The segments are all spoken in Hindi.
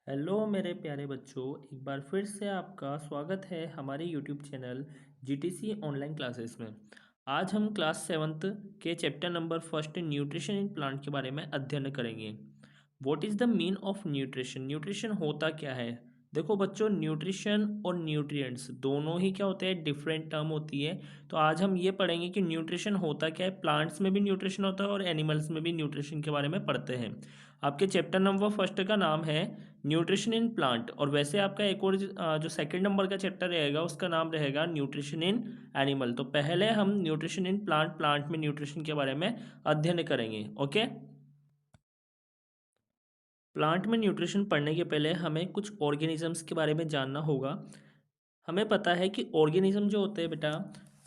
हेलो मेरे प्यारे बच्चों, एक बार फिर से आपका स्वागत है हमारे YouTube channel GTC online classes में। आज हम क्लास सेवन्थ के chapter number first nutrition in plant के बारे में अध्ययन करेंगे। What is the mean of nutrition? Nutrition होता क्या है? देखो बच्चों, न्यूट्रिशन और न्यूट्रिएंट्स दोनों ही क्या होते हैं, डिफरेंट टर्म होती है। तो आज हम ये पढ़ेंगे कि न्यूट्रिशन होता क्या है। प्लांट्स में भी न्यूट्रिशन होता है और एनिमल्स में भी न्यूट्रिशन के बारे में पढ़ते हैं। आपके चैप्टर नंबर फर्स्ट का नाम है न्यूट्रिशन इन प्लांट, और वैसे आपका एक और जो सेकंड नंबर का चैप्टर रहेगा उसका नाम रहेगा न्यूट्रिशन इन एनिमल। तो पहले हम न्यूट्रिशन इन प्लांट प्लांट में न्यूट्रिशन के बारे में अध्ययन करेंगे। ओके, प्लांट में न्यूट्रिशन पढ़ने के पहले हमें कुछ ऑर्गेनिजम्स के बारे में जानना होगा। हमें पता है कि ऑर्गेनिज्म जो होते हैं बेटा,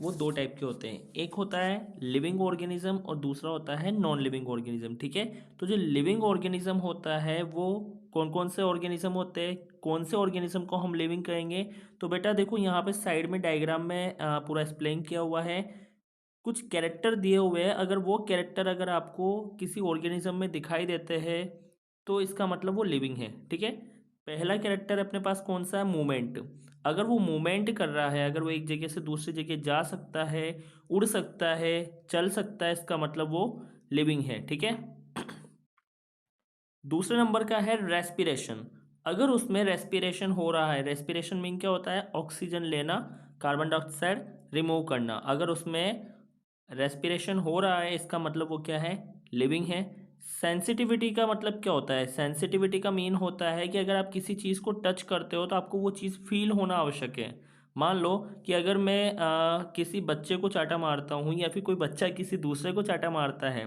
वो दो टाइप के होते हैं। एक होता है लिविंग ऑर्गेनिज्म और दूसरा होता है नॉन लिविंग ऑर्गेनिज्म। ठीक है, तो जो लिविंग ऑर्गेनिज्म होता है वो कौन कौन से ऑर्गेनिज्म होते हैं, कौन से ऑर्गेनिज्म को हम लिविंग कहेंगे? तो बेटा देखो, यहाँ पे साइड में डायग्राम में पूरा एक्सप्लेन किया हुआ है। कुछ कैरेक्टर दिए हुए हैं, अगर वो कैरेक्टर अगर आपको किसी ऑर्गेनिज्म में दिखाई देते हैं तो इसका मतलब वो लिविंग है। ठीक है, पहला कैरेक्टर अपने पास कौन सा है? मूवमेंट। अगर वो मूवमेंट कर रहा है, अगर वो एक जगह से दूसरी जगह जा सकता है, उड़ सकता है, चल सकता है, इसका मतलब वो लिविंग है। ठीक है, दूसरे नंबर का है रेस्पिरेशन। अगर उसमें रेस्पिरेशन हो रहा है, रेस्पिरेशन मीन क्या होता है? ऑक्सीजन लेना, कार्बन डाइऑक्साइड रिमूव करना। अगर उसमें रेस्पिरेशन हो रहा है इसका मतलब वो क्या है? लिविंग है। सेंसिटिविटी का मतलब क्या होता है? सेंसिटिविटी का मीन होता है कि अगर आप किसी चीज़ को टच करते हो तो आपको वो चीज़ फील होना आवश्यक है। मान लो कि अगर मैं किसी बच्चे को चाटा मारता हूँ या फिर कोई बच्चा किसी दूसरे को चाटा मारता है,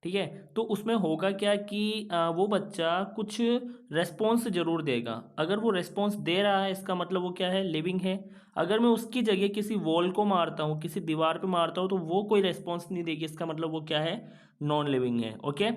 ठीक है, तो उसमें होगा क्या कि वो बच्चा कुछ रेस्पॉन्स जरूर देगा। अगर वो रेस्पॉन्स दे रहा है इसका मतलब वो क्या है? लिविंग है। अगर मैं उसकी जगह किसी वॉल को मारता हूँ, किसी दीवार पे मारता हूँ, तो वो कोई रेस्पॉन्स नहीं देगी, इसका मतलब वो क्या है? नॉन लिविंग है। ओके,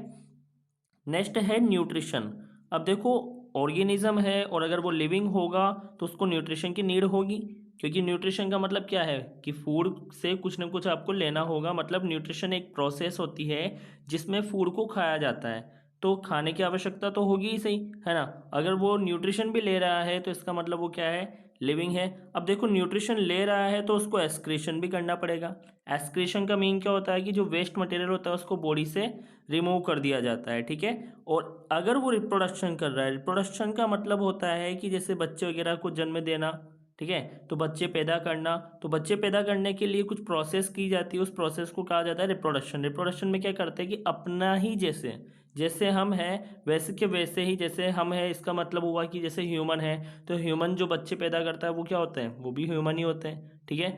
नेक्स्ट है न्यूट्रिशन। अब देखो, ऑर्गेनिज्म है और अगर वो लिविंग होगा तो उसको न्यूट्रिशन की नीड होगी, क्योंकि न्यूट्रिशन का मतलब क्या है कि फूड से कुछ ना कुछ आपको लेना होगा। मतलब न्यूट्रिशन एक प्रोसेस होती है जिसमें फूड को खाया जाता है, तो खाने की आवश्यकता तो होगी ही, सही है ना। अगर वो न्यूट्रिशन भी ले रहा है तो इसका मतलब वो क्या है? लिविंग है। अब देखो, न्यूट्रिशन ले रहा है तो उसको एक्सक्रीशन भी करना पड़ेगा। एक्सक्रीशन का मीन क्या होता है कि जो वेस्ट मटेरियल होता है उसको बॉडी से रिमूव कर दिया जाता है। ठीक है, और अगर वो रिप्रोडक्शन कर रहा है, रिप्रोडक्शन का मतलब होता है कि जैसे बच्चे वगैरह को जन्म देना, ठीक है, तो बच्चे पैदा करना, तो बच्चे पैदा करने के लिए कुछ प्रोसेस की जाती है, उस प्रोसेस को कहा जाता है रिप्रोडक्शन। रिप्रोडक्शन में क्या करते हैं कि अपना ही जैसे जैसे हम हैं वैसे के वैसे ही जैसे हम हैं, इसका मतलब हुआ कि जैसे ह्यूमन है तो ह्यूमन जो बच्चे पैदा करता है वो क्या होते हैं? वो भी ह्यूमन ही होते हैं। ठीक है,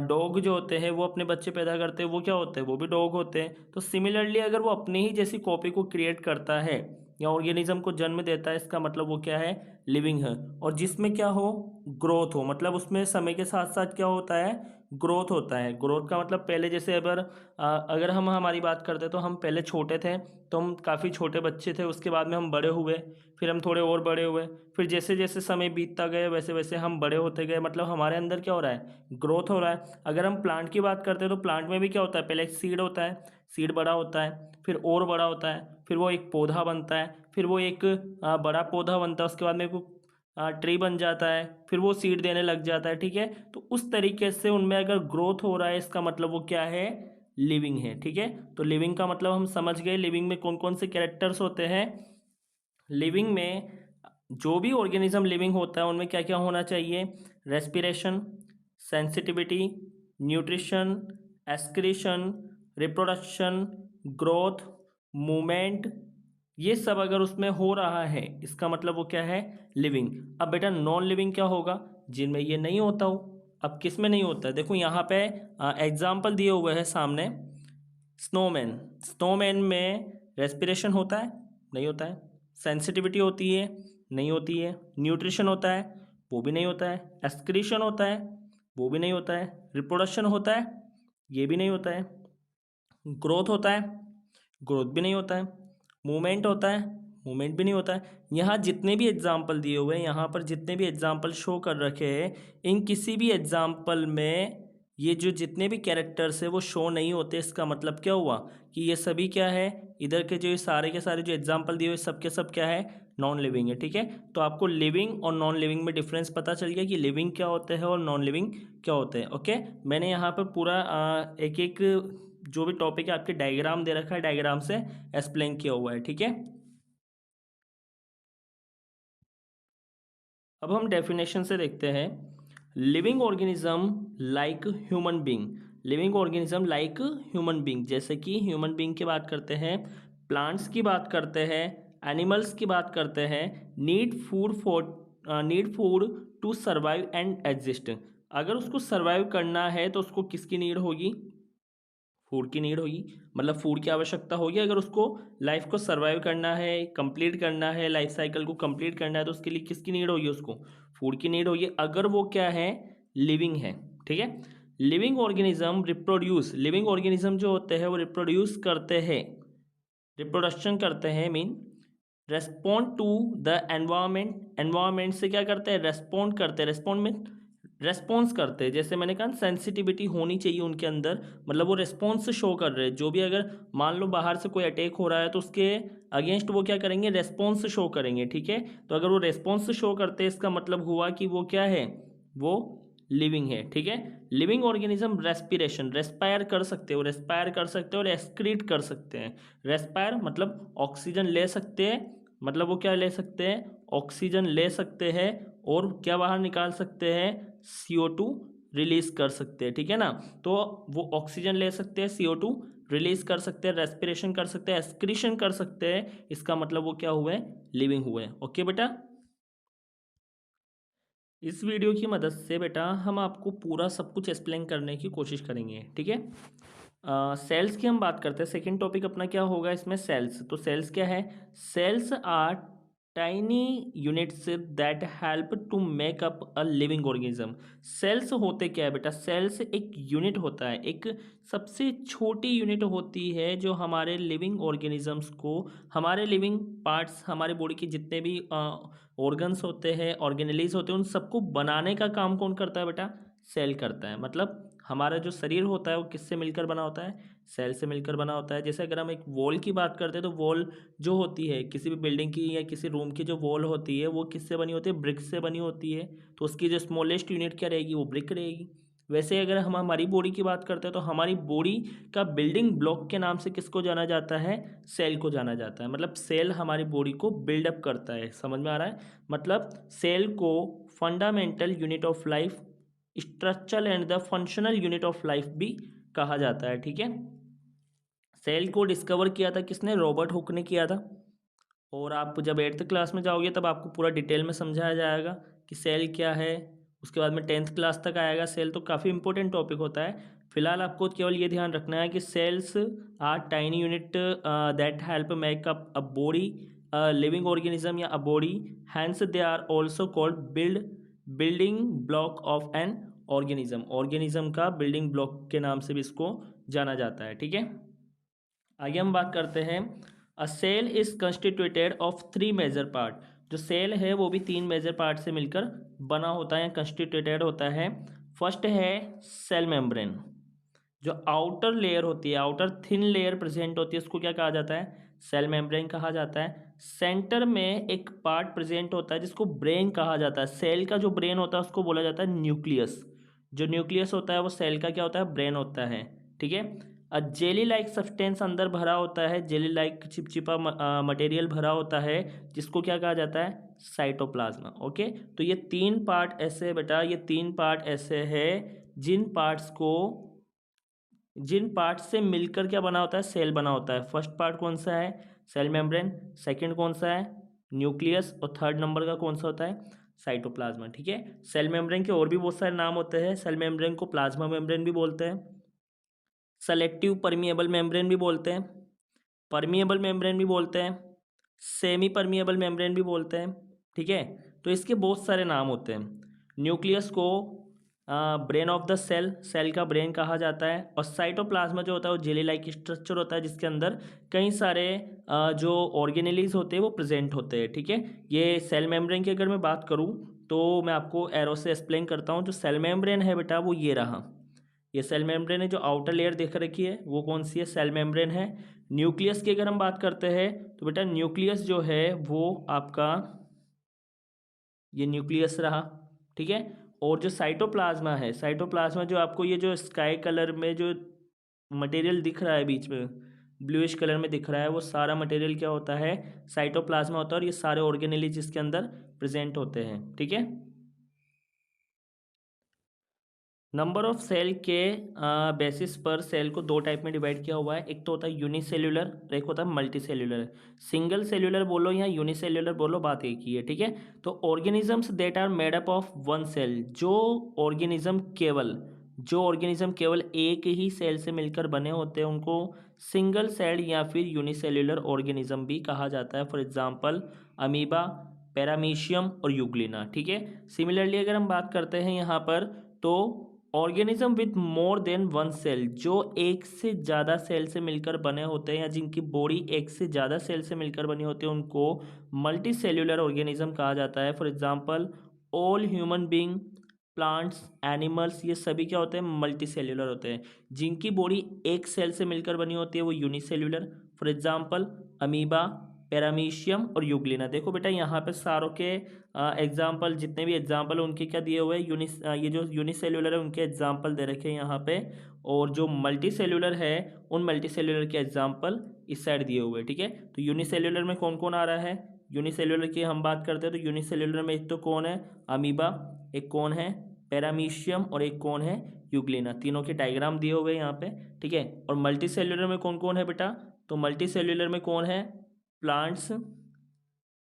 डॉग जो होते हैं वो अपने बच्चे पैदा करते हैं, वो क्या होते हैं? वो भी डॉग होते हैं। तो सिमिलरली अगर वो अपनी ही जैसी कॉपी को क्रिएट करता है या ऑर्गेनिज्म को जन्म देता है, इसका मतलब वो क्या है? लिविंग है। और जिसमें क्या हो? ग्रोथ हो, मतलब उसमें समय के साथ साथ क्या होता है? ग्रोथ होता है। ग्रोथ का मतलब पहले जैसे अगर हम हमारी बात करते तो हम पहले छोटे थे, तो हम काफ़ी छोटे बच्चे थे, उसके बाद में हम बड़े हुए, फिर हम थोड़े और बड़े हुए, फिर जैसे जैसे समय बीतता गया वैसे वैसे हम बड़े होते गए। मतलब हमारे अंदर क्या हो रहा है? ग्रोथ हो रहा है। अगर हम प्लांट की बात करते हैं तो प्लांट में भी क्या होता है? पहले एक सीड होता है, सीड बड़ा होता है, फिर और बड़ा होता है, फिर वो एक पौधा बनता है, फिर वो एक बड़ा पौधा बनता है, उसके बाद में वो ट्री बन जाता है, फिर वो सीड देने लग जाता है। ठीक है, तो उस तरीके से उनमें अगर ग्रोथ हो रहा है इसका मतलब वो क्या है? लिविंग है। ठीक है, तो लिविंग का मतलब हम समझ गए। लिविंग में कौन कौन से कैरेक्टर्स होते हैं? लिविंग में जो भी ऑर्गेनिज्म लिविंग होता है उनमें क्या क्या होना चाहिए? Respiration, sensitivity, nutrition, excretion, reproduction, growth, movement, ये सब अगर उसमें हो रहा है इसका मतलब वो क्या है? लिविंग। अब बेटा नॉन लिविंग क्या होगा? जिनमें ये नहीं होता हो। अब किस में नहीं होता है? देखो यहाँ पे एग्जाम्पल दिए हुए हैं सामने। स्नोमैन, स्नोमैन में रेस्पिरेशन होता है? नहीं होता है। सेंसिटिविटी होती है? नहीं होती है। न्यूट्रिशन होता है? वो भी नहीं होता है। एक्सक्रीशन होता है? वो भी नहीं होता है। रिप्रोडक्शन होता है? ये भी नहीं होता है। ग्रोथ होता है? ग्रोथ भी नहीं होता है। मूवमेंट होता है? मूवमेंट भी नहीं होता है। यहाँ जितने भी एग्जाम्पल दिए हुए हैं, यहाँ पर जितने भी एग्जाम्पल शो कर रखे हैं, इन किसी भी एग्जाम्पल में ये जो जितने भी कैरेक्टर्स है वो शो नहीं होते, इसका मतलब क्या हुआ कि ये सभी क्या है, इधर के जो ये सारे के सारे जो एग्जाम्पल दिए हुए सब के सब क्या है, नॉन लिविंग है। ठीक है, तो आपको लिविंग और नॉन लिविंग में डिफरेंस पता चल गया कि लिविंग क्या होता है और नॉन लिविंग क्या होते हैं। ओके, मैंने यहाँ पर पूरा एक एक जो भी टॉपिक है आपके डायग्राम दे रखा है, डायग्राम से एक्सप्लेन किया हुआ है। ठीक है, अब हम डेफिनेशन से देखते हैं। Living organism like human being, living organism like human being, जैसे कि ह्यूमन बींग की बात करते हैं, प्लांट्स की बात करते हैं, एनिमल्स की बात करते हैं, need food to survive and exist. अगर उसको सर्वाइव करना है तो उसको किसकी नीड होगी, फूड की नीड होगी, मतलब फूड की आवश्यकता होगी। अगर उसको लाइफ को सर्वाइव करना है, कंप्लीट करना है, लाइफ साइकिल को कंप्लीट करना है, तो उसके लिए किसकी नीड होगी, उसको फूड की नीड होगी, अगर वो क्या है, लिविंग है। ठीक है, living organism reproduce, living organism जो होते हैं वो रिप्रोड्यूस करते हैं, रिप्रोडक्शन करते हैं, mean respond to the environment, environment से क्या करते हैं, रेस्पॉन्ड करते हैं, रेस्पॉन्ड में रेस्पॉन्स करते हैं। जैसे मैंने कहा सेंसिटिविटी होनी चाहिए उनके अंदर, मतलब वो रेस्पॉन्स शो कर रहे हैं। जो भी अगर मान लो बाहर से कोई अटैक हो रहा है तो उसके अगेंस्ट वो क्या करेंगे, रेस्पॉन्स शो करेंगे। ठीक है, तो अगर वो रेस्पॉन्स शो करते हैं इसका मतलब हुआ कि वो क्या है, वो लिविंग है। ठीक है, लिविंग ऑर्गेनिज्म रेस्पिरेशन, रेस्पायर कर सकते हो, रेस्पायर कर सकते हो और एक्सक्रीट कर सकते हैं। रेस्पायर मतलब ऑक्सीजन ले सकते हैं, मतलब वो क्या ले सकते हैं, ऑक्सीजन ले सकते हैं और क्या बाहर निकाल सकते हैं, CO2 रिलीज कर सकते हैं। ठीक है ना, तो वो ऑक्सीजन ले सकते हैं, CO2 रिलीज कर सकते हैं, रेस्पिरेशन कर सकते हैं, एक्सक्रीशन कर सकते हैं, इसका मतलब वो क्या हुए, लिविंग हुए। ओके बेटा, इस वीडियो की मदद से बेटा हम आपको पूरा सब कुछ एक्सप्लेन करने की कोशिश करेंगे। ठीक है, सेल्स की हम बात करते हैं। सेकंड टॉपिक अपना क्या होगा इसमें, सेल्स। तो सेल्स क्या है, cells are tiny units that help to make up a living organism. Cells होते क्या है बेटा, सेल्स एक यूनिट होता है, एक सबसे छोटी यूनिट होती है जो हमारे लिविंग ऑर्गेनिजम्स को, हमारे लिविंग पार्ट्स, हमारे बॉडी के जितने भी ऑर्गन्स होते हैं, ऑर्गेनेलिज होते हैं, उन सबको बनाने का काम कौन करता है बेटा, सेल करता है। मतलब हमारा जो शरीर होता है वो किससे मिलकर बना होता है, सेल से मिलकर बना होता है। जैसे अगर हम एक वॉल की बात करते हैं तो वॉल जो होती है किसी भी बिल्डिंग की या किसी रूम की, जो वॉल होती है वो किससे बनी होती है, ब्रिक से बनी होती है। तो उसकी जो स्मॉलेस्ट यूनिट क्या रहेगी, वो ब्रिक रहेगी। वैसे अगर हम हमारी बॉडी की बात करते हैं तो हमारी बॉडी का बिल्डिंग ब्लॉक के नाम से किसको जाना जाता है, सेल को जाना जाता है। मतलब सेल हमारी बॉडी को बिल्डअप करता है, समझ में आ रहा है। मतलब सेल को fundamental unit of life, structural and the functional unit of life भी कहा जाता है। ठीक है, सेल को डिस्कवर किया था किसने, रॉबर्ट हुक ने किया था। और आप जब 8th क्लास में जाओगे तब आपको पूरा डिटेल में समझाया जाएगा कि सेल क्या है। उसके बाद में 10th क्लास तक आएगा सेल, तो काफ़ी इंपॉर्टेंट टॉपिक होता है। फिलहाल आपको केवल ये ध्यान रखना है कि cells are tiny unit that help make up a body, living organism या a body, hence they are also called building block of an organism. Organism का बिल्डिंग ब्लॉक के नाम से भी इसको जाना जाता है। ठीक है, आगे हम बात करते हैं। A cell is constituted of 3 major part. जो सेल है वो भी 3 मेजर पार्ट से मिलकर बना होता है, कंस्टिट्यूटेड होता है। फर्स्ट है सेल मेम्ब्रेन, जो आउटर लेयर होती है, आउटर थिन लेयर प्रेजेंट होती है, उसको क्या कहा जाता है, सेल मेम्ब्रेन कहा जाता है। सेंटर में एक पार्ट प्रेजेंट होता है जिसको ब्रेन कहा जाता है। सेल का जो ब्रेन होता है उसको बोला जाता है न्यूक्लियस। जो न्यूक्लियस होता है वो सेल का क्या होता है, ब्रेन होता है। ठीक है, जेली लाइक सब्सटेंस अंदर भरा होता है, जेली लाइक चिपचिपा मटेरियल भरा होता है, जिसको क्या कहा जाता है, साइटोप्लाज्मा। ओके, तो ये 3 पार्ट ऐसे बेटा, ये 3 पार्ट ऐसे है जिन पार्ट से मिलकर क्या बना होता है, सेल बना होता है। फर्स्ट पार्ट कौन सा है, सेल मेम्ब्रेन। सेकंड कौन सा है, न्यूक्लियस। और थर्ड नंबर का कौन सा होता है, साइटोप्लाज्मा। ठीक है, सेल मेम्ब्रेन के और भी बहुत सारे नाम होते हैं। सेल मेम्ब्रेन को प्लाज्मा मेम्ब्रेन भी बोलते हैं, सेलेक्टिव परमिएबल मेम्ब्रेन भी बोलते हैं, परमिएबल मेम्ब्रेन भी बोलते हैं, सेमी परमिएबल मेम्ब्रेन भी बोलते हैं। ठीक है, तो इसके बहुत सारे नाम होते हैं। न्यूक्लियस को brain of the cell, cell का ब्रेन कहा जाता है। और साइटोप्लाज्मा जो होता है वो जेली लाइक स्ट्रक्चर होता है, जिसके अंदर कई सारे जो ऑर्गेनेलीज होते हैं वो प्रेजेंट होते हैं। ठीक है, ये सेल मेम्ब्रेन की अगर मैं बात करूँ तो मैं आपको एरो से एक्सप्लेन करता हूँ। जो सेल मेम्ब्रेन है बेटा वो ये रहा, ये सेल मेम्ब्रेन है। जो आउटर लेयर देख रखी है वो कौन सी है, सेल मेम्ब्रेन है। न्यूक्लियस की अगर हम बात करते हैं तो बेटा न्यूक्लियस जो है वो आपका ये न्यूक्लियस रहा, ठीक है। और जो साइटोप्लाज्मा है, साइटोप्लाज्मा जो आपको ये जो स्काई कलर में जो मटेरियल दिख रहा है बीच में ब्लूइश कलर में दिख रहा है, वो सारा मटेरियल क्या होता है, साइटोप्लाज्मा होता है। और ये सारे ऑर्गेनेली इसके अंदर प्रेजेंट होते हैं, ठीक है। नंबर ऑफ सेल के बेसिस पर सेल को दो टाइप में डिवाइड किया हुआ है। एक तो होता है यूनिसेल्यूलर, एक होता है मल्टी सेल्यूलर। सिंगल सेल्यूलर बोलो या यूनिसेल्यूलर बोलो, बात एक ही है, ठीक है। तो organisms that are made up of one cell, जो ऑर्गेनिज्म केवल एक ही सेल से मिलकर बने होते हैं उनको सिंगल सेल या फिर यूनिसेल्यूलर ऑर्गेनिज्म भी कहा जाता है। फॉर एग्जाम्पल अमीबा, पैरामीशियम और यूग्लिना, ठीक है। सिमिलरली अगर हम बात करते हैं यहाँ पर, तो organism with more than one cell, जो एक से ज़्यादा सेल से मिलकर बने होते हैं या जिनकी बॉडी एक से ज़्यादा सेल से मिलकर बनी होती है, उनको मल्टी सेल्यूलर ऑर्गेनिज्म कहा जाता है। For example all human being, plants, animals, ये सभी क्या होते हैं, मल्टी सेल्यूलर होते हैं। जिनकी बॉडी एक सेल से मिलकर बनी होती है वो unicellular. For example amoeba, paramecium और यूग्लिना। देखो बेटा यहाँ पे सारों के एग्जाम्पल, जितने भी एग्जाम्पल उनके क्या दिए हुए हैं, ये जो यूनिसेल्यूलर है उनके एग्जाम्पल दे रखे हैं यहाँ पे, और जो मल्टी सेल्यूलर है उन मल्टी सेल्यूलर के एग्जाम्पल इस साइड दिए हुए हैं, ठीक है। तो यूनिसेल्यूलर में कौन कौन आ रहा है, यूनिसेल्यूलर की हम बात करते हैं तो यूनिसेल्यूलर में एक तो कौन है, अमीबा, एक कौन है पैरामीशियम और एक कौन है यूग्लिना। तीनों के डायग्राम दिए हुए हैं यहाँ पे, ठीक है। और मल्टी सेल्यूलर में कौन कौन है बेटा, तो मल्टी सेल्यूलर में कौन है, प्लांट्स,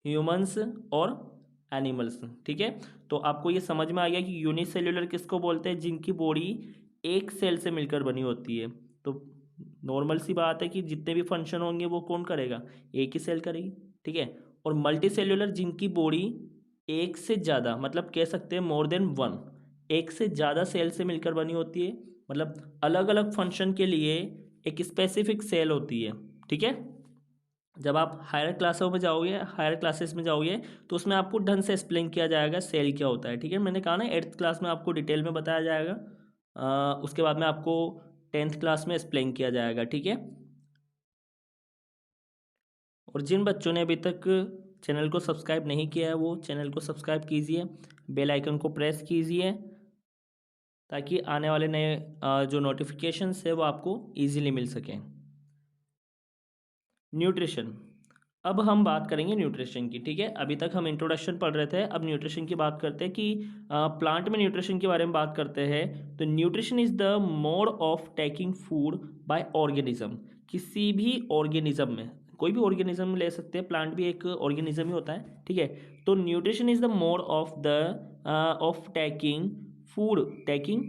ह्यूमंस और एनिमल्स, ठीक है। तो आपको ये समझ में आ गया कि यूनिसेल्यूलर किसको बोलते हैं, जिनकी बॉडी एक सेल से मिलकर बनी होती है। तो नॉर्मल सी बात है कि जितने भी फंक्शन होंगे वो कौन करेगा, एक ही सेल करेगी, ठीक है। और मल्टी सेल्यूलर जिनकी बॉडी एक से ज़्यादा, मतलब कह सकते हैं मोर देन वन, एक से ज़्यादा सेल से मिलकर बनी होती है, मतलब अलग अलग फंक्शन के लिए एक स्पेसिफिक सेल होती है, ठीक है। जब आप हायर क्लासेस में जाओगे तो उसमें आपको ढंग से एक्सप्लेन किया जाएगा सेल क्या होता है, ठीक है। मैंने कहा ना 8th क्लास में आपको डिटेल में बताया जाएगा, उसके बाद में आपको 10th क्लास में एक्सप्लेन किया जाएगा, ठीक है। और जिन बच्चों ने अभी तक चैनल को सब्सक्राइब नहीं किया है वो चैनल को सब्सक्राइब कीजिए, बेल आइकन को प्रेस कीजिए, ताकि आने वाले नए जो नोटिफिकेशंस है वो आपको ईजीली मिल सकें। न्यूट्रिशन, अब हम बात करेंगे न्यूट्रिशन की, ठीक है। अभी तक हम इंट्रोडक्शन पढ़ रहे थे, अब न्यूट्रिशन की बात करते हैं कि प्लांट में न्यूट्रिशन के बारे में बात करते हैं। तो nutrition is the mode of taking food bye organism. किसी भी ऑर्गेनिज्म में, कोई भी ऑर्गेनिज्म ले सकते हैं, प्लांट भी एक ऑर्गेनिज्म ही होता है, ठीक है। तो nutrition is the mode of taking food, taking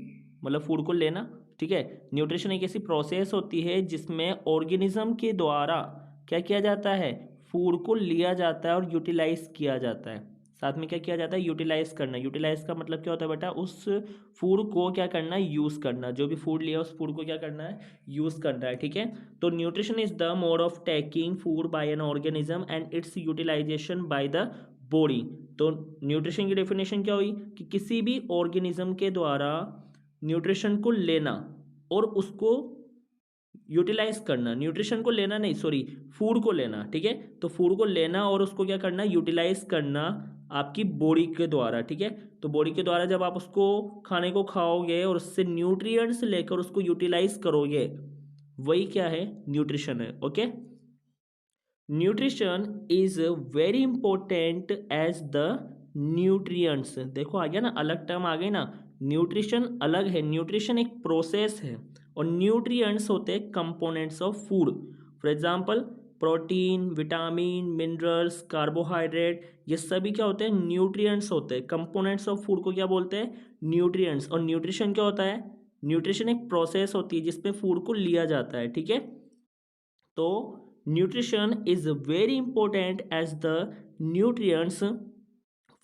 मतलब फूड को लेना, ठीक है। न्यूट्रिशन एक ऐसी प्रोसेस होती है जिसमें ऑर्गेनिज्म के द्वारा क्या किया जाता है, फूड को लिया जाता है और यूटिलाइज किया जाता है। साथ में क्या किया जाता है, यूटिलाइज करना। यूटिलाइज का मतलब क्या होता है बेटा, उस फूड को क्या करना है, यूज़ करना। जो भी फूड लिया उस फूड को क्या करना है, यूज़ करना है, ठीक है। तो nutrition is the mode of taking food by an organism and its utilisation by the body. तो न्यूट्रिशन की डेफिनेशन क्या हुई कि किसी भी ऑर्गेनिज्म के द्वारा न्यूट्रिशन को लेना और उसको यूटिलाइज करना, न्यूट्रिशन को लेना नहीं, सॉरी, फूड को लेना, ठीक है। तो फूड को लेना और उसको क्या करना, यूटिलाइज करना आपकी बॉडी के द्वारा, ठीक है। तो बॉडी के द्वारा जब आप उसको खाने को खाओगे और उससे न्यूट्रिएंट्स लेकर उसको यूटिलाइज करोगे, वही क्या है, न्यूट्रिशन है, okay. Nutrition is very important as the nutrients. देखो आ गया ना, अलग टर्म आ गई ना, न्यूट्रिशन अलग है, न्यूट्रिशन एक प्रोसेस है और न्यूट्रिएंट्स होते हैं components of food. For example protein, vitamin, minerals, carbohydrate, ये सभी क्या होते हैं, न्यूट्रिएंट्स होते हैं। कंपोनेंट्स ऑफ फूड को क्या बोलते हैं, न्यूट्रिएंट्स। और न्यूट्रिशन क्या होता है, न्यूट्रिशन एक प्रोसेस होती है जिसमें फूड को लिया जाता है, ठीक है। तो nutrition is very important as the nutrients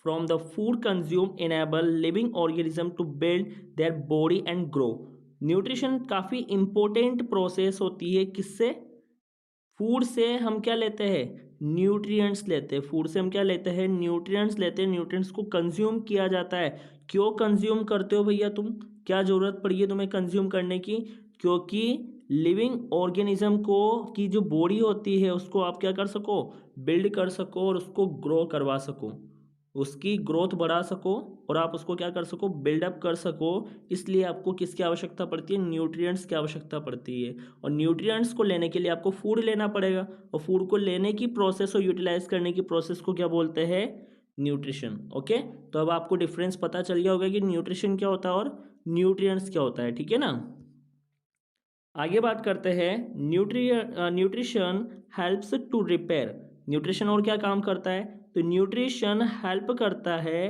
from the food consumed enable living organism to build their body and grow। Nutrition काफ़ी इंपॉर्टेंट प्रोसेस होती है, किससे, फूड से हम क्या लेते हैं, न्यूट्रिएंट्स लेते हैं। फूड से हम क्या लेते हैं, न्यूट्रिएंट्स लेते हैं। न्यूट्रिएंट्स को कंज्यूम किया जाता है। क्यों कंज्यूम करते हो भैया तुम, क्या ज़रूरत पड़ी है तुम्हें कंज्यूम करने की? क्योंकि लिविंग ऑर्गेनिज्म को की जो बॉडी होती है उसको आप क्या कर सको, बिल्ड कर सको और उसको ग्रो करवा सको, उसकी ग्रोथ बढ़ा सको और आप उसको क्या कर सको, बिल्डअप कर सको। इसलिए आपको किसकी आवश्यकता पड़ती है, न्यूट्रिएंट्स की आवश्यकता पड़ती है। और न्यूट्रिएंट्स को लेने के लिए आपको फूड लेना पड़ेगा, और फूड को लेने की प्रोसेस और यूटिलाइज करने की प्रोसेस को क्या बोलते हैं, न्यूट्रिशन। ओके, तो अब आपको डिफरेंस पता चल गया होगा कि न्यूट्रिशन क्या होता है और न्यूट्रिएंट्स क्या होता है, ठीक है ना। आगे बात करते हैं, nutrition helps to repair. Nutrition और क्या काम करता है, तो न्यूट्रिशन हेल्प करता है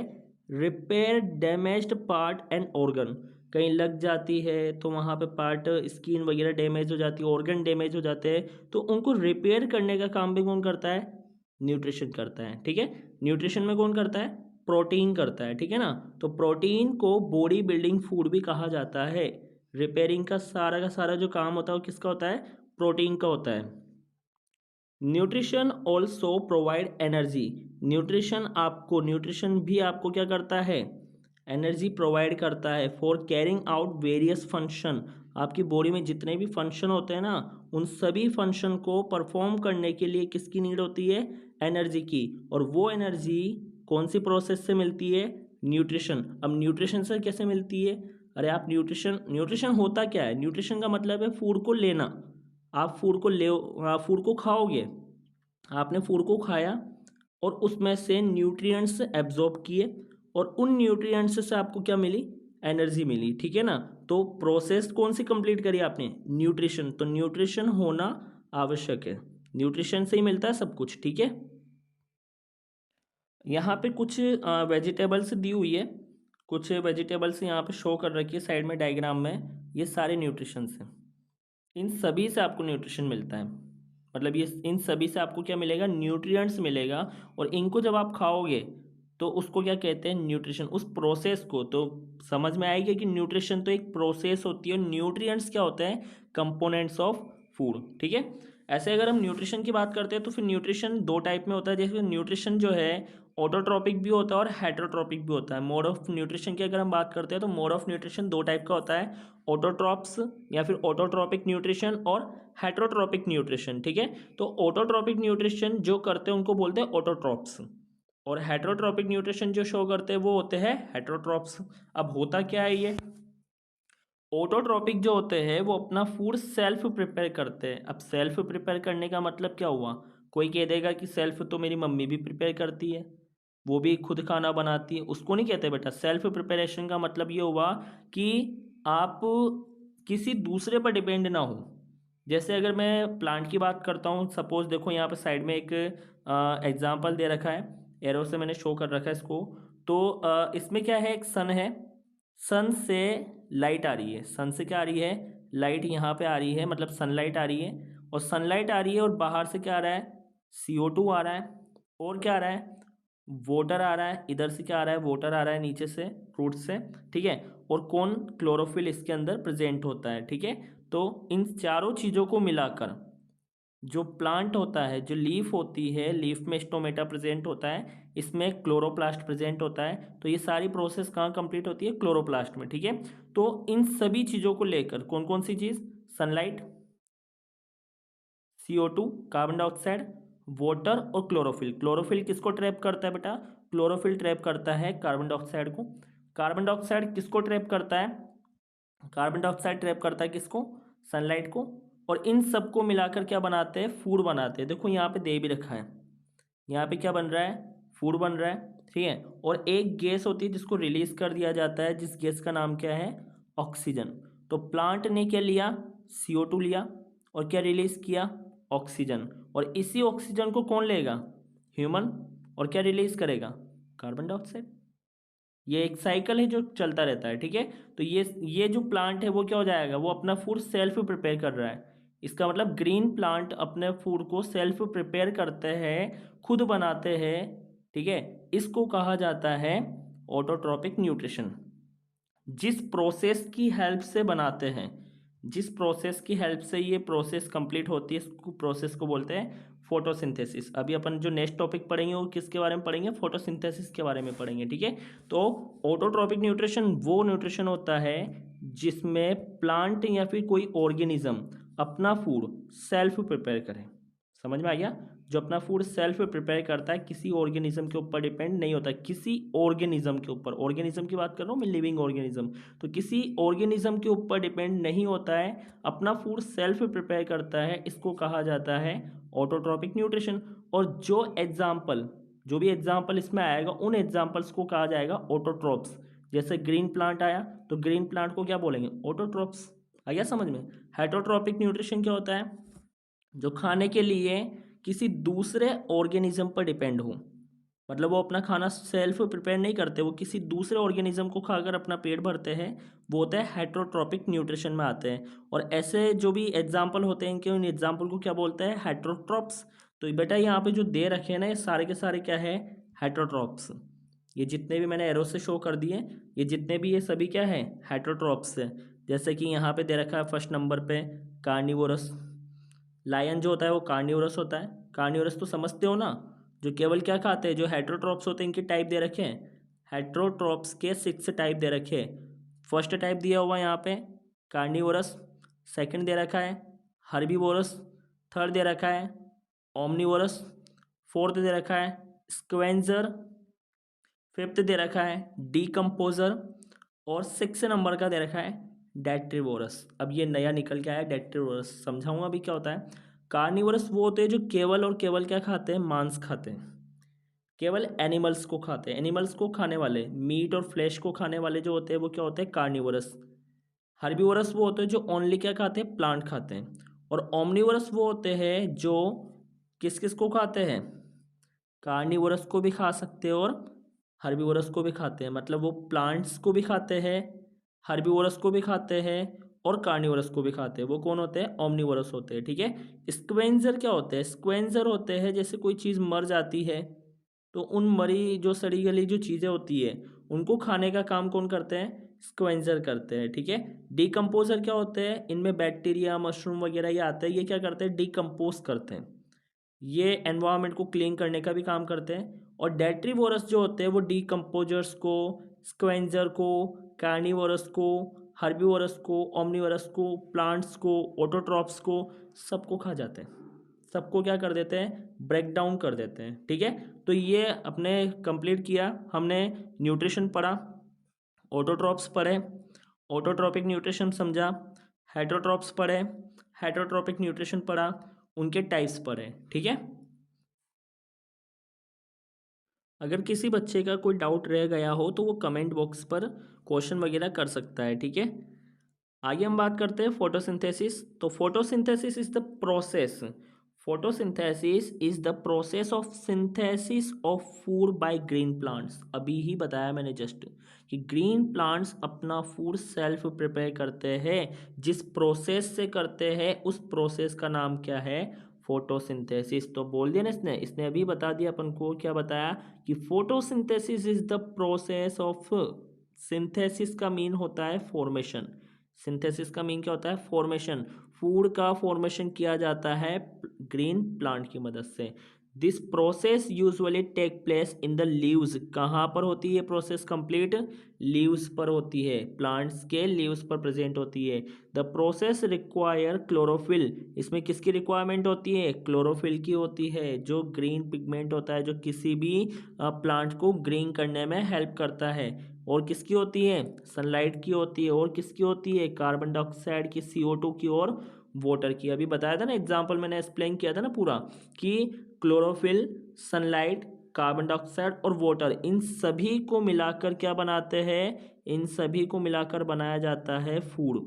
repair damaged part and organ. कहीं लग जाती है तो वहाँ पे पार्ट, स्किन वगैरह डैमेज हो जाती है, ऑर्गन डैमेज हो जाते हैं, तो उनको रिपेयर करने का काम भी कौन करता है, न्यूट्रिशन करता है, ठीक है। न्यूट्रिशन में कौन करता है, प्रोटीन करता है, ठीक है ना। तो प्रोटीन को बॉडी बिल्डिंग फूड भी कहा जाता है। रिपेयरिंग का सारा जो काम होता है वो किसका होता है, प्रोटीन का होता है। Nutrition also provide energy. Nutrition भी आपको क्या करता है, एनर्जी प्रोवाइड करता है for carrying out various function. आपकी बॉडी में जितने भी फंक्शन होते हैं ना, उन सभी फंक्शन को परफॉर्म करने के लिए किसकी नीड होती है, एनर्जी की। और वो एनर्जी कौन सी प्रोसेस से मिलती है, न्यूट्रिशन। अब न्यूट्रिशन से कैसे मिलती है, अरे आप न्यूट्रिशन होता क्या है, न्यूट्रिशन का मतलब है फूड को लेना। आप फूड को खाओगे, आपने फूड को खाया और उसमें से न्यूट्रिएंट्स एब्जॉर्ब किए, और उन न्यूट्रिएंट्स से आपको क्या मिली, एनर्जी मिली, ठीक है ना। तो प्रोसेस कौन सी कंप्लीट करी आपने, न्यूट्रिशन। तो न्यूट्रिशन होना आवश्यक है, न्यूट्रिशन से ही मिलता है सब कुछ, ठीक है। यहाँ पे कुछ वेजिटेबल्स दी हुई है, कुछ वेजिटेबल्स यहाँ पे शो कर रखी है साइड में डायग्राम में, ये सारे न्यूट्रिशंस हैं। इन सभी से आपको न्यूट्रिशन मिलता है, मतलब ये इन सभी से आपको क्या मिलेगा, न्यूट्रिएंट्स मिलेगा। और इनको जब आप खाओगे तो उसको क्या कहते हैं, न्यूट्रिशन। उस प्रोसेस को तो समझ में आएगी कि न्यूट्रिशन तो एक प्रोसेस होती है, न्यूट्रिएंट्स क्या होते हैं, कंपोनेंट्स ऑफ फूड, ठीक है। ऐसे अगर हम न्यूट्रिशन की बात करते हैं तो फिर न्यूट्रिशन दो टाइप में होता है। जैसे न्यूट्रिशन जो है ऑटोट्रॉपिक भी होता है और हेटरोट्रॉपिक भी होता है। मोड ऑफ न्यूट्रिशन की अगर हम बात करते हैं तो मोड ऑफ न्यूट्रिशन दो टाइप का होता है, ऑटोट्रॉप्स या फिर ऑटोट्रॉपिक न्यूट्रिशन और हेटरोट्रॉपिक न्यूट्रिशन, ठीक है। तो ऑटोट्रॉपिक न्यूट्रिशन जो करते हैं उनको बोलते हैं ऑटोट्रॉप्स, और हेटरोट्रॉपिक न्यूट्रिशन जो शो करते हैं वो होते हैं हेटरोट्रॉप्स। अब होता क्या है, ये ऑटोट्रॉपिक जो होते हैं वो अपना फूड सेल्फ प्रिपेयर करते हैं। अब सेल्फ प्रिपेयर करने का मतलब क्या हुआ, कोई कह देगा कि सेल्फ तो मेरी मम्मी भी प्रिपेयर करती है, वो भी खुद खाना बनाती है, उसको नहीं कहते बेटा। सेल्फ प्रिपरेशन का मतलब ये हुआ कि आप किसी दूसरे पर डिपेंड ना हो। जैसे अगर मैं प्लांट की बात करता हूँ, सपोज देखो यहाँ पे साइड में एक एग्जाम्पल दे रखा है, एरो से मैंने शो कर रखा है इसको। तो इसमें क्या है, एक सन है, सन से लाइट आ रही है, सन से क्या आ रही है, लाइट यहाँ पे आ रही है, मतलब सनलाइट आ रही है। और सनलाइट आ रही है और बाहर से क्या आ रहा है, CO2 आ रहा है, और क्या आ रहा है, वाटर आ रहा है। इधर से क्या आ रहा है, वाटर आ रहा है नीचे से, फ्रूट से, ठीक है। और कौन, क्लोरोफिल इसके अंदर प्रेजेंट होता है, ठीक है। तो इन चारों चीज़ों को मिलाकर जो प्लांट होता है, जो लीफ होती है, लीफ में स्टोमेटा प्रेजेंट होता है, इसमें क्लोरोप्लास्ट प्रेजेंट होता है। तो ये सारी प्रोसेस कहाँ कंप्लीट होती है, क्लोरोप्लास्ट में, ठीक है। तो इन सभी चीज़ों को लेकर कौन कौन सी चीज़, sunlight, CO2 carbon dioxide, water और क्लोरोफिल। क्लोरोफिल किसको ट्रैप करता है बेटा, क्लोरोफिल ट्रैप करता है कार्बन डाइऑक्साइड को। कार्बन डाइऑक्साइड किसको ट्रैप करता है, कार्बन डाइऑक्साइड ट्रैप करता है किसको, सनलाइट को। और इन सबको मिलाकर क्या बनाते हैं, फूड बनाते हैं। देखो यहाँ पे दे भी रखा है, यहाँ पे क्या बन रहा है, फूड बन रहा है, ठीक है। और एक गैस होती है जिसको रिलीज कर दिया जाता है, जिस गैस का नाम क्या है, ऑक्सीजन। तो प्लांट ने क्या लिया, CO2 लिया, और क्या रिलीज किया, ऑक्सीजन। और इसी ऑक्सीजन को कौन लेगा, ह्यूमन, और क्या रिलीज करेगा, कार्बन डाइऑक्साइड। ये एक साइकिल है जो चलता रहता है, ठीक है। तो ये जो प्लांट है वो क्या हो जाएगा, वो अपना फूड सेल्फ प्रिपेयर कर रहा है। इसका मतलब ग्रीन प्लांट अपने फूड को सेल्फ प्रिपेयर करते हैं, खुद बनाते हैं, ठीक है। इसको कहा जाता है ऑटोट्रॉपिक न्यूट्रिशन। जिस प्रोसेस की हेल्प से बनाते हैं, जिस प्रोसेस की हेल्प से ये प्रोसेस कंप्लीट होती है, इसको प्रोसेस को बोलते हैं फोटोसिंथेसिस। अभी अपन जो नेक्स्ट टॉपिक पढ़ेंगे वो किसके बारे में पढ़ेंगे, फोटोसिंथेसिस के बारे में पढ़ेंगे, ठीक है। तो ऑटोट्रॉपिक न्यूट्रिशन वो न्यूट्रिशन होता है जिसमें प्लांट या फिर कोई ऑर्गेनिज्म अपना फूड सेल्फ प्रिपेयर करे। समझ में आ गया, जो अपना फूड सेल्फ प्रिपेयर करता है, किसी ऑर्गेनिज्म के ऊपर डिपेंड नहीं होता, किसी ऑर्गेनिज्म के ऊपर, ऑर्गेनिज्म की बात कर रहा हूँ मैं, लिविंग ऑर्गेनिज्म, तो किसी ऑर्गेनिज्म के ऊपर डिपेंड नहीं होता है, अपना फूड सेल्फ प्रिपेयर करता है, इसको कहा जाता है ऑटोट्रॉपिक न्यूट्रिशन। और जो भी एग्जाम्पल इसमें आएगा उन एग्जाम्पल्स को कहा जाएगा ऑटोट्रॉप्स। जैसे ग्रीन प्लांट आया तो ग्रीन प्लांट को क्या बोलेंगे, ऑटोट्रॉप्स। आ गया समझ में। हेटरोट्रॉपिक न्यूट्रिशन क्या होता है, जो खाने के लिए किसी दूसरे ऑर्गेनिज्म पर डिपेंड हो, मतलब वो अपना खाना सेल्फ प्रिपेयर नहीं करते, वो किसी दूसरे ऑर्गेनिज्म को खाकर अपना पेट भरते हैं, वो होता है हेटरोट्रॉपिक न्यूट्रिशन में आते हैं। और ऐसे जो भी एग्जाम्पल होते हैं इनके, उन एग्जाम्पल को क्या बोलते हैं, हेटरोट्रॉप्स। तो बेटा यहाँ पे जो दे रखे हैं ना, ये सारे के सारे क्या है, हेटरोट्रॉप्स। ये जितने भी मैंने एरो से शो कर दिए, ये जितने भी, ये सभी क्या है, हेटरोट्रॉप्स है। जैसे कि यहाँ पे दे रखा है फर्स्ट नंबर पे कार्निवोरस। लायन जो होता है वो कार्निवोरस होता है। कार्निवोरस तो समझते हो ना, जो केवल क्या खाते हैं, जो हेटरोट्रॉप्स होते हैं इनके टाइप दे रखे हैं, हेटरोट्रॉप्स के 6 टाइप दे रखे हैं। फर्स्ट टाइप दिया हुआ है यहाँ पे कार्निवोरस, सेकंड दे रखा है हर्बीवोरस, थर्ड दे रखा है ओमनीवोरस, फोर्थ दे रखा है स्क्वेंजर, फिफ्थ दे रखा है डीकम्पोजर, और 6 नंबर का दे रखा है डेट्रीवोरस। अब ये नया निकल के आया डेट्रीवोरस, समझाऊंगा अभी क्या होता है। कार्निवोरस वो होते हैं जो केवल और केवल क्या खाते हैं, मांस खाते हैं, केवल एनिमल्स को खाते हैं, एनिमल्स को खाने वाले, मीट और फ्लैश को खाने वाले जो होते हैं वो क्या होते हैं, कार्निवोरस। हर्बीवोरस वो होते हैं जो ओनली क्या खाते हैं, प्लांट खाते हैं। और ओमनीवोरस वो होते हैं जो किस किस को खाते हैं, कार्निवोरस को भी खा सकते हैं और हर्बीवोरस को भी खाते हैं, मतलब वो प्लांट्स को भी खाते हैं, हर्बीवोरस को भी खाते हैं और कार्निवोरस को भी खाते हैं। वो कौन होते हैं, ओमनीवोरस होते हैं, ठीक है। स्क्वेंजर क्या होते हैं, स्क्वेंजर होते हैं जैसे कोई चीज़ मर जाती है तो उन मरी जो सड़ी गली जो चीज़ें होती है उनको खाने का काम कौन करते हैं, स्क्वेंजर करते हैं, ठीक है। डिकम्पोजर क्या होते हैं, इनमें बैक्टीरिया मशरूम वगैरह ये आते हैं, ये क्या करते हैं, डिकम्पोज करते हैं, ये एनवायरनमेंट को क्लीन करने का भी काम करते हैं। और डेट्रीवोरस जो होते हैं वो डीकम्पोजर्स को, स्क्वेंजर को, कार्निवोरस को, हर्बीवोरस को, ओमनीवोरस को, प्लांट्स को, ऑटोट्रॉप्स को, सबको खा जाते हैं, सबको क्या कर देते हैं, ब्रेक डाउन कर देते हैं, ठीक है। तो ये अपने कंप्लीट किया हमने, न्यूट्रिशन पढ़ा, ऑटोट्रॉप्स पढ़े, ऑटोट्रॉपिक न्यूट्रिशन समझा, हेटरोट्रॉप्स पढ़े, हेटरोट्रॉपिक न्यूट्रिशन पढ़ा, उनके टाइप्स पढ़े, ठीक है। अगर किसी बच्चे का कोई डाउट रह गया हो तो वो कमेंट बॉक्स पर क्वेश्चन वगैरह कर सकता है, ठीक है। आगे हम बात करते हैं फोटोसिंथेसिस। तो photosynthesis is the process, photosynthesis is the process of synthesis of food by green plants. अभी ही बताया मैंने जस्ट कि ग्रीन प्लांट्स अपना फूड सेल्फ प्रिपेयर करते हैं, जिस प्रोसेस से करते हैं उस प्रोसेस का नाम क्या है, फोटोसिंथेसिस। तो बोल दिया ना इसने अभी बता दिया अपन को, क्या बताया कि photosynthesis is the process of, synthesis का मीन होता है फॉर्मेशन, सिंथेसिस का मीन क्या होता है, फॉर्मेशन, फूड का फॉर्मेशन किया जाता है ग्रीन प्लांट की मदद से। This process usually take place in the leaves, कहाँ पर होती है प्रोसेस कंप्लीट, लीव्स पर होती है, प्लांट्स के लीव्स पर प्रेजेंट होती है। द प्रोसेस रिक्वायर क्लोरोफिल, इसमें किसकी रिक्वायरमेंट होती है, क्लोरोफिल की होती है, जो ग्रीन पिगमेंट होता है जो किसी भी प्लांट को ग्रीन करने में हेल्प करता है। और किसकी होती है, सनलाइट की होती है, और किसकी होती है, कार्बन डाइऑक्साइड की, CO2 की और वाटर की। अभी बताया था ना, एग्जाम्पल मैंने एक्सप्लेन किया था ना पूरा, कि क्लोरोफिल, सनलाइट, कार्बन डाइऑक्साइड और वाटर, इन सभी को मिलाकर क्या बनाते हैं, इन सभी को मिलाकर बनाया जाता है फूड।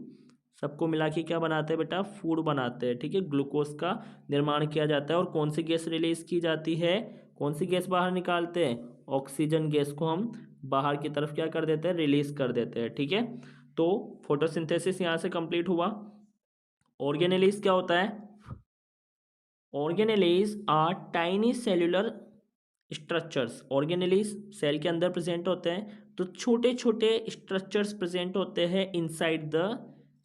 सबको मिला के क्या बनाते हैं बेटा, फूड बनाते हैं, ठीक है। ग्लूकोज का निर्माण किया जाता है। और कौन सी गैस रिलीज की जाती है, कौन सी गैस बाहर निकालते हैं, ऑक्सीजन गैस को हम बाहर की तरफ क्या कर देते हैं, रिलीज कर देते हैं, ठीक है। तो फोटोसिंथेसिस यहाँ से कंप्लीट हुआ। ऑर्गेनेलिस क्या होता है, organelles are tiny cellular structures, organelles cell के अंदर प्रेजेंट होते हैं, तो छोटे छोटे स्ट्रक्चर्स प्रेजेंट होते हैं इनसाइड द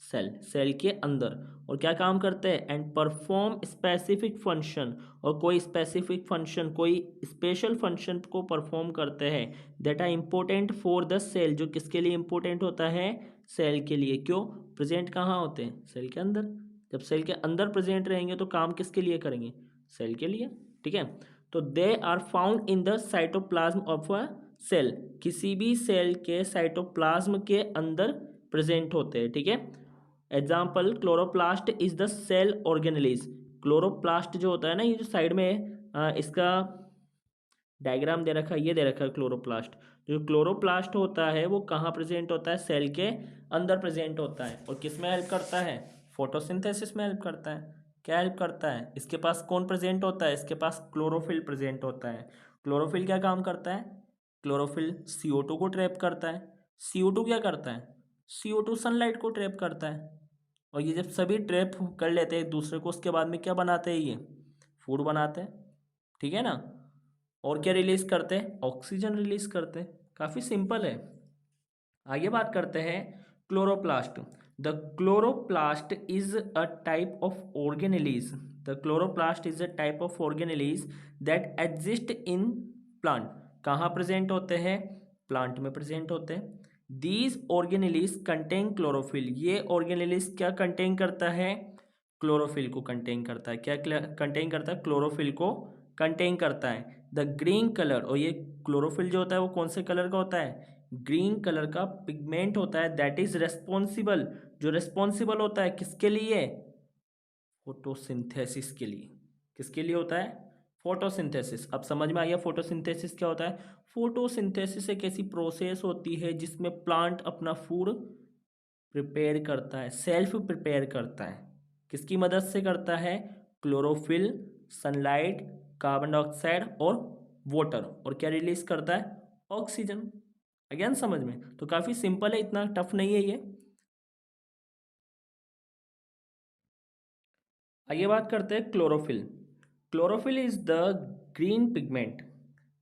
सेल के अंदर, और क्या काम करते हैं, एंड परफॉर्म स्पेसिफिक फंक्शन, और कोई स्पेसिफिक फंक्शन, कोई स्पेशल फंक्शन को परफॉर्म करते हैं that are important for the cell, जो किसके लिए इम्पोर्टेंट होता है, सेल के लिए। क्यों प्रेजेंट कहाँ होते हैं, सेल के अंदर। जब सेल के अंदर प्रेजेंट रहेंगे तो काम किसके लिए करेंगे, सेल के लिए, ठीक है। तो they are found in the cytoplasm of a cell, किसी भी सेल के साइटोप्लाज्म के अंदर प्रेजेंट होते हैं, ठीक है। Example, chloroplast is the cell organelles. Chloroplast जो होता है ना, ये जो साइड में इसका डायग्राम दे रखा है, ये दे रखा है क्लोरोप्लास्ट। जो क्लोरोप्लास्ट होता है वो कहाँ प्रेजेंट होता है, सेल के अंदर प्रेजेंट होता है, और किस में हेल्प करता है, फोटोसिंथेसिस में हेल्प करता है। क्या हेल्प करता है, इसके पास कौन प्रेजेंट होता है, इसके पास क्लोरोफिल प्रेजेंट होता है। क्लोरोफिल क्या काम करता है, क्लोरोफिल CO2 को ट्रैप करता है। CO2 क्या करता है, CO2 सनलाइट को ट्रैप करता है, और ये जब सभी ट्रैप कर लेते हैं एक दूसरे को, उसके बाद में क्या बनाते हैं, ये फूड बनाते हैं, ठीक है ना। और क्या रिलीज करते हैं, ऑक्सीजन रिलीज करते हैं। काफ़ी सिंपल है। आगे बात करते हैं chloroplast. The chloroplast is a type of organelles, the chloroplast is a type of organelles that exist in plant. कहाँ प्रेजेंट होते हैं, प्लांट में प्रेजेंट होते हैं। दीज ऑर्गेनेलिज कंटेन क्लोरोफिल, ये ऑर्गेनेलिज क्या कंटेन करता है, क्लोरोफिल को कंटेन करता है। क्या कंटेन करता है, क्लोरोफिल को कंटेन करता है। द ग्रीन कलर, और ये क्लोरोफिल जो होता है वो कौन से कलर का होता है, ग्रीन कलर का पिगमेंट होता है, दैट इज रेस्पॉन्सिबल, जो रेस्पॉन्सिबल होता है किसके लिए, फोटोसिंथेसिस के लिए। किसके लिए होता है, फोटोसिंथेसिस। अब समझ में आया फोटोसिंथेसिस क्या होता है। फोटोसिंथेसिस एक ऐसी प्रोसेस होती है जिसमें प्लांट अपना फूड प्रिपेयर करता है, सेल्फ प्रिपेयर करता है। किसकी मदद से करता है, क्लोरोफिल, सनलाइट, कार्बन डाइऑक्साइड और वाटर, और क्या रिलीज करता है, ऑक्सीजन। अगेन समझ में, तो काफ़ी सिंपल है, इतना टफ नहीं है ये। आइए बात करते हैं chlorophyll. Chlorophyll is the green pigment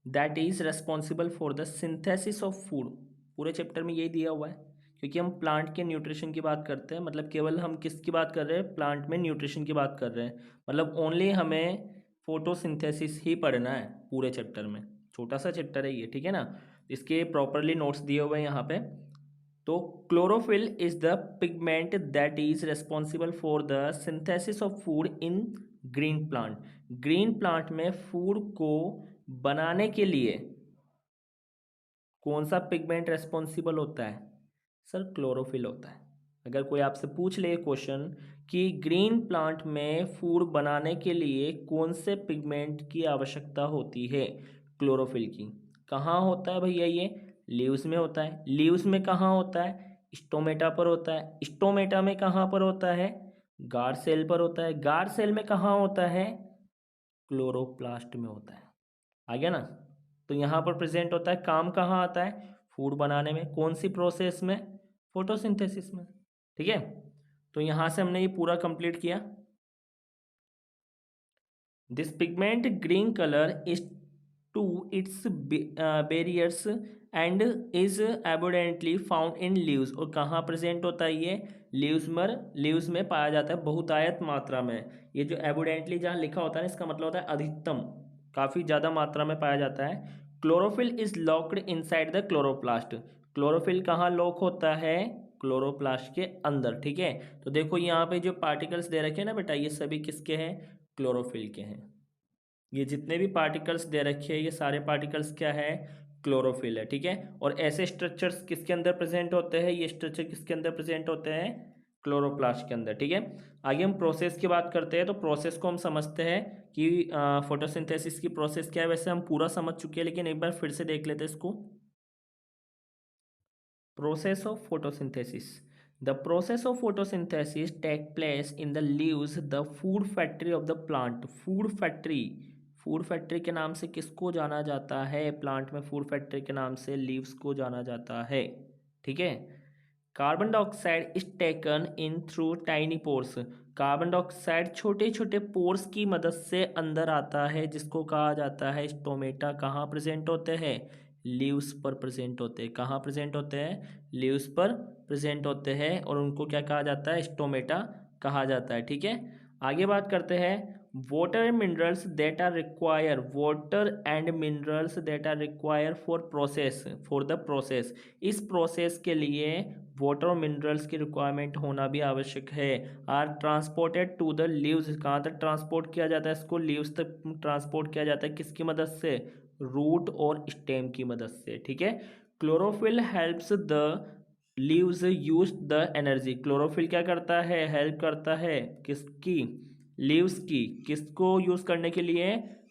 that is responsible for the synthesis of food. पूरे चैप्टर में यही दिया हुआ है, क्योंकि हम प्लांट के न्यूट्रिशन की बात करते हैं, मतलब केवल हम किसकी बात कर रहे हैं, प्लांट में न्यूट्रिशन की बात कर रहे हैं, मतलब ओनली हमें फोटोसिंथेसिस ही पढ़ना है पूरे चैप्टर में। छोटा सा चैप्टर है ये, ठीक है ना। इसके प्रॉपरली नोट्स दिए हुए हैं यहाँ पे। तो chlorophyll is the pigment that is responsible for the synthesis of food in green plant. Green plant में फूड को बनाने के लिए कौन सा पिगमेंट रेस्पॉन्सिबल होता है, सर क्लोरोफिल होता है। अगर कोई आपसे पूछ ले क्वेश्चन कि ग्रीन प्लांट में फूड बनाने के लिए कौन से पिगमेंट की आवश्यकता होती है, क्लोरोफिल की। कहाँ होता है भैया ये, लीव्स में होता है। लीव्स में कहाँ होता है, स्टोमेटा पर होता है। स्टोमेटा में कहाँ पर होता है, गार्ड सेल पर होता है। गार्ड सेल में कहाँ होता है, क्लोरोप्लास्ट में होता है। आ गया ना। तो यहाँ पर प्रेजेंट होता है, काम कहाँ आता है, फूड बनाने में। कौन सी प्रोसेस में, फोटोसिंथेसिस में, ठीक है। तो यहाँ से हमने ये पूरा कंप्लीट किया। This pigment green colour is to its barriers and is abundantly found in leaves. और कहाँ प्रेजेंट होता है ये, लीव्स में पाया जाता है बहुतायत मात्रा में। ये जो एबोडेंटली जहाँ लिखा होता है ना, इसका मतलब होता है अधिकतम, काफ़ी ज़्यादा मात्रा में पाया जाता है। Chlorophyll is locked inside the chloroplast. Chlorophyll कहाँ लॉक होता है, क्लोरोप्लास्ट के अंदर, ठीक है। तो देखो यहाँ पे जो पार्टिकल्स दे रखे हैं ना बेटा, ये सभी किसके हैं, क्लोरोफिल के हैं। ये जितने भी पार्टिकल्स दे रखे हैं, ये सारे पार्टिकल्स क्या है, क्लोरोफिल है, ठीक है। और ऐसे स्ट्रक्चर्स किसके अंदर प्रेजेंट होते हैं, ये स्ट्रक्चर किसके अंदर प्रेजेंट होते हैं, क्लोरोप्लास्ट के अंदर, ठीक है। आगे हम प्रोसेस की बात करते हैं। तो प्रोसेस को हम समझते हैं कि फोटोसिंथेसिस की प्रोसेस क्या है। वैसे हम पूरा समझ चुके हैं, लेकिन एक बार फिर से देख लेते हैं इसको। Process of photosynthesis. The process of photosynthesis take place in the leaves, the food factory of the plant. Food factory के नाम से किसको जाना जाता है, प्लांट में फूड फैक्ट्री के नाम से लीव्स को जाना जाता है, ठीक है। Carbon dioxide is taken in through tiny pores. Carbon dioxide छोटे छोटे पोर्स की मदद से अंदर आता है, जिसको कहा जाता है स्टोमेटा। कहाँ प्रेजेंट होते हैं, लीव्स पर प्रेजेंट होते हैं। कहाँ प्रेजेंट होते हैं, लीव्स पर प्रेजेंट होते हैं और उनको क्या कहा जाता है, स्टोमेटा कहा जाता है। ठीक है, आगे बात करते हैं water and minerals that are require, water and minerals that are require for process, for the process, इस प्रोसेस के लिए वाटर और मिनरल्स की रिक्वायरमेंट होना भी आवश्यक है। Are transported to the leaves, कहाँ तक ट्रांसपोर्ट किया जाता है इसको, लीव्स तक ट्रांसपोर्ट किया जाता है, किसकी मदद से, रूट और स्टेम की मदद से। ठीक है, chlorophyll helps the leaves use the energy, chlorophyll क्या करता है, हेल्प करता है किसकी, लीव्स की, किसको यूज करने के लिए,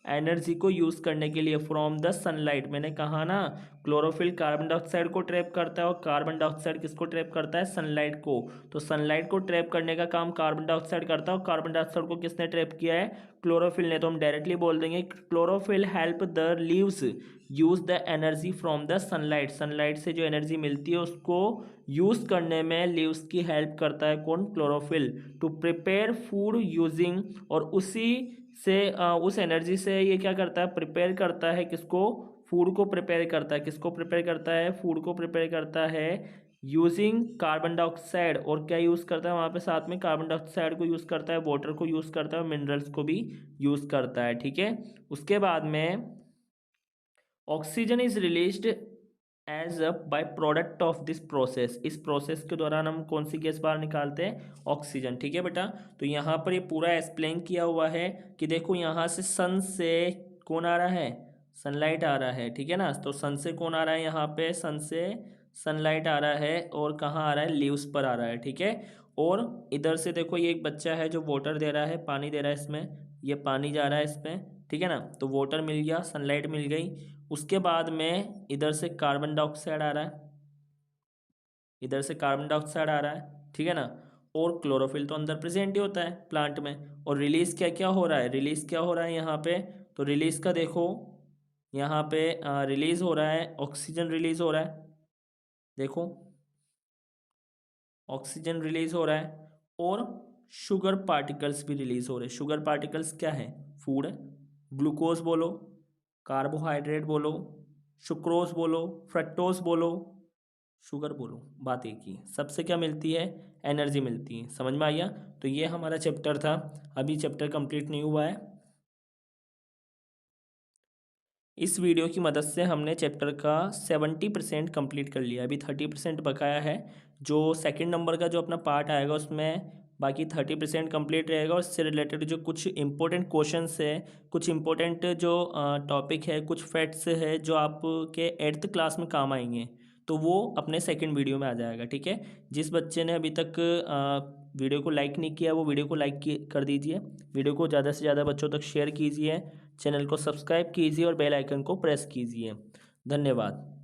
एनर्जी को यूज करने के लिए, फ्रॉम द सनलाइट। मैंने कहा ना क्लोरोफिल कार्बन डाइऑक्साइड को ट्रैप करता है और कार्बन डाइऑक्साइड किसको ट्रैप करता है, सनलाइट को। तो सनलाइट को ट्रैप करने का काम कार्बन डाइऑक्साइड करता है और कार्बन डाइऑक्साइड को किसने ट्रैप किया है, क्लोरोफिल ने। तो हम डायरेक्टली बोल देंगे chlorophyll help the leaves use the energy from the sunlight, sunlight से जो एनर्जी मिलती है उसको यूज करने में लीव्स की हेल्प करता है कौन, chlorophyll, to prepare food using, और उसी से उस एनर्जी से ये क्या करता है, प्रिपेयर करता है किसको, फूड को प्रिपेयर करता है, किसको प्रिपेयर करता है, फूड को प्रिपेयर करता है यूजिंग कार्बन डाइऑक्साइड, और क्या यूज़ करता है वहाँ पे साथ में, कार्बन डाइऑक्साइड को यूज़ करता है, वाटर को यूज़ करता है और मिनरल्स को भी यूज़ करता है। ठीक है, उसके बाद में oxygen is released as a by product of this process, इस प्रोसेस के दौरान हम कौन सी गैस बाहर निकालते हैं, ऑक्सीजन। ठीक है बेटा, तो यहाँ पर ये पूरा एक्सप्लेन किया हुआ है कि देखो यहाँ से सन से कौन आ रहा है, सनलाइट आ रहा है। ठीक है ना, तो सन से कौन आ रहा है, यहाँ पे सन से सनलाइट आ रहा है और कहाँ आ रहा है, लीव्स पर आ रहा है। ठीक है, और इधर से देखो ये एक बच्चा है जो वाटर दे रहा है, पानी दे रहा है इसमें, ये पानी जा रहा है इसमें। ठीक है ना, तो वाटर मिल गया, सनलाइट मिल गई। उसके बाद में इधर से कार्बन डाइऑक्साइड आ रहा है, इधर से कार्बन डाइऑक्साइड आ रहा है। ठीक है ना, और क्लोरोफिल तो अंदर प्रेजेंट ही होता है प्लांट में। और रिलीज क्या क्या हो रहा है, रिलीज क्या हो रहा है यहाँ पे, तो रिलीज का देखो यहाँ पे रिलीज हो रहा है, ऑक्सीजन रिलीज हो रहा है, देखो ऑक्सीजन रिलीज हो रहा है, और शुगर पार्टिकल्स भी रिलीज हो रहे हैं। शुगर पार्टिकल्स क्या है, फूड है, ग्लूकोज बोलो, कार्बोहाइड्रेट बोलो, सुक्रोज बोलो, फ्रक्टोज बोलो, शुगर बोलो, बात एक ही, सबसे क्या मिलती है, एनर्जी मिलती है। समझ में आया, तो ये हमारा चैप्टर था, अभी चैप्टर कंप्लीट नहीं हुआ है। इस वीडियो की मदद से हमने चैप्टर का 70% कंप्लीट कर लिया, अभी 30% बकाया है। जो सेकंड नंबर का जो अपना पार्ट आएगा उसमें बाकी 30% कंप्लीट रहेगा, और उससे रिलेटेड जो कुछ इंपॉर्टेंट क्वेश्चंस है, कुछ इंपॉर्टेंट जो टॉपिक है, कुछ फैक्ट्स है जो आपके 8th क्लास में काम आएंगे, तो वो अपने सेकंड वीडियो में आ जाएगा। ठीक है, जिस बच्चे ने अभी तक वीडियो को लाइक नहीं किया वो वीडियो को लाइक कर दीजिए, वीडियो को ज़्यादा से ज़्यादा बच्चों तक शेयर कीजिए, चैनल को सब्सक्राइब कीजिए और बेल आइकन को प्रेस कीजिए। धन्यवाद।